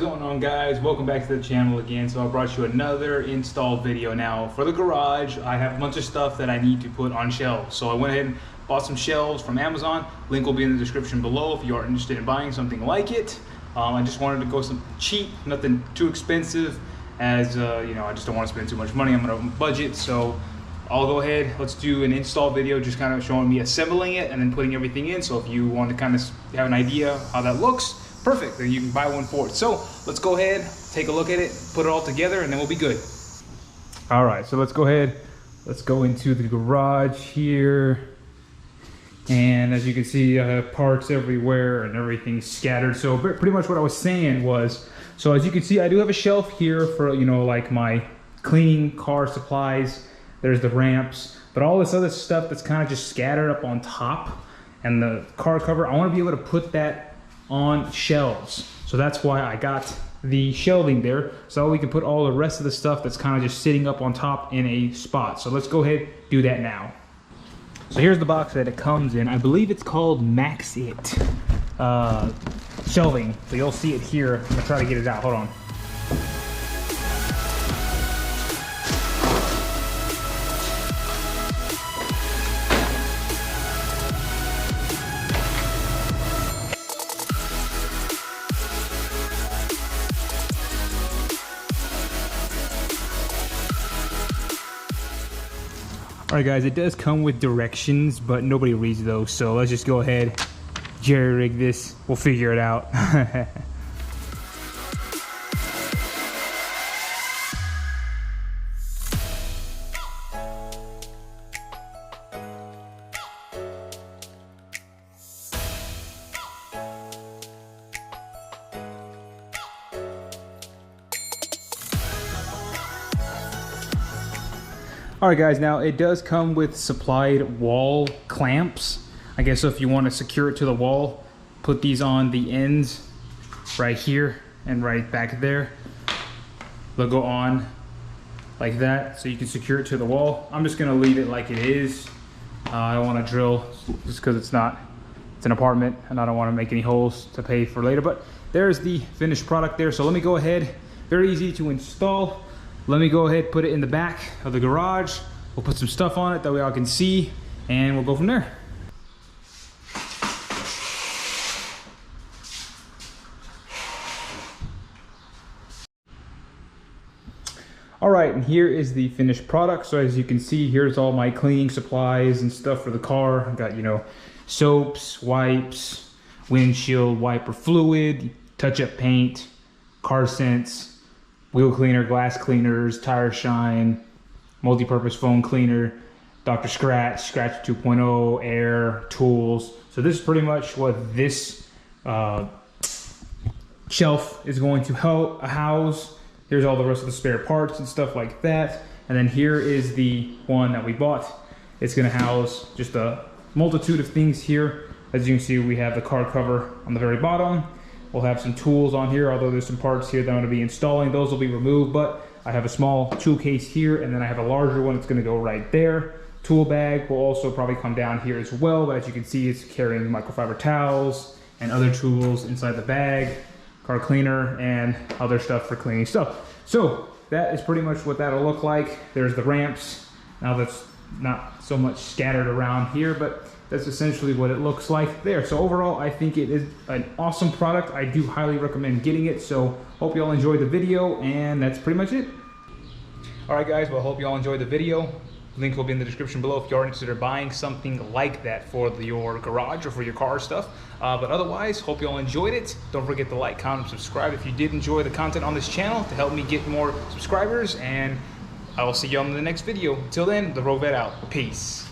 going on, guys? Welcome back to the channel again. So I brought you another install video. Now for the garage, I have a bunch of stuff that I need to put on shelves. So I went ahead and bought some shelves from Amazon. Link will be in the description below if you are interested in buying something like it. I just wanted to go something cheap, nothing too expensive, as you know, I just don't want to spend too much money. I'm on a budget, so I'll go ahead, let's do an install video just kind of showing me assembling it and then putting everything in. So if you want to kind of have an idea how that looks, perfect, then you can buy one for it. So let's go ahead, take a look at it, put it all together, and then we'll be good. All right, so let's go ahead, let's go into the garage here. And as you can see, I have parts everywhere and everything's scattered. So pretty much what I was saying was, so as you can see, I do have a shelf here for, you know, like my cleaning car supplies. There's the ramps, but all this other stuff that's kind of just scattered up on top, and the car cover, I want to be able to put that on shelves. So that's why I got the shelving there, so we can put all the rest of the stuff that's kind of just sitting up on top in a spot. So let's go ahead, do that now. So here's the box that it comes in. I believe it's called Max It shelving. So you'll see it here. I'm gonna try to get it out, hold on. Alright guys, it does come with directions, but nobody reads those, so let's just go ahead, jerry rig this, we'll figure it out. Alright guys, now it does come with supplied wall clamps. I guess so if you want to secure it to the wall, put these on the ends right here and right back there. They'll go on like that so you can secure it to the wall. I'm just going to leave it like it is. I don't want to drill just because it's an apartment and I don't want to make any holes to pay for later. But there's the finished product there. So let me go ahead, very easy to install. Let me go ahead, put it in the back of the garage. We'll put some stuff on it that way I can see, and we'll go from there. All right, and here is the finished product. So as you can see, here's all my cleaning supplies and stuff for the car. I got, you know, soaps, wipes, windshield wiper fluid, touch-up paint, car scents, wheel cleaner, glass cleaners, tire shine, multi-purpose foam cleaner, Dr. Scratch, Scratch 2.0, air, tools. So this is pretty much what this shelf is going to house. Here's all the rest of the spare parts and stuff like that. And then here is the one that we bought. It's gonna house just a multitude of things here. As you can see, we have the car cover on the very bottom. We'll have some tools on here, although there's some parts here that I'm going to be installing. Those will be removed, but I have a small tool case here, and then I have a larger one that's going to go right there. Tool bag will also probably come down here as well, but as you can see, it's carrying microfiber towels and other tools inside the bag, car cleaner, and other stuff for cleaning stuff. So that is pretty much what that'll look like. There's the ramps. Now that's not so much scattered around here, but that's essentially what it looks like there. So overall, I think it is an awesome product. I do highly recommend getting it. So hope you all enjoyed the video, and that's pretty much it. All right, guys, well, hope you all enjoyed the video. Link will be in the description below if you are interested in buying something like that for your garage or for your car stuff. But otherwise, hope you all enjoyed it. Don't forget to like, comment, subscribe if you did enjoy the content on this channel to help me get more subscribers. And I will see you on the next video. Until then, the Rogue Vet out. Peace.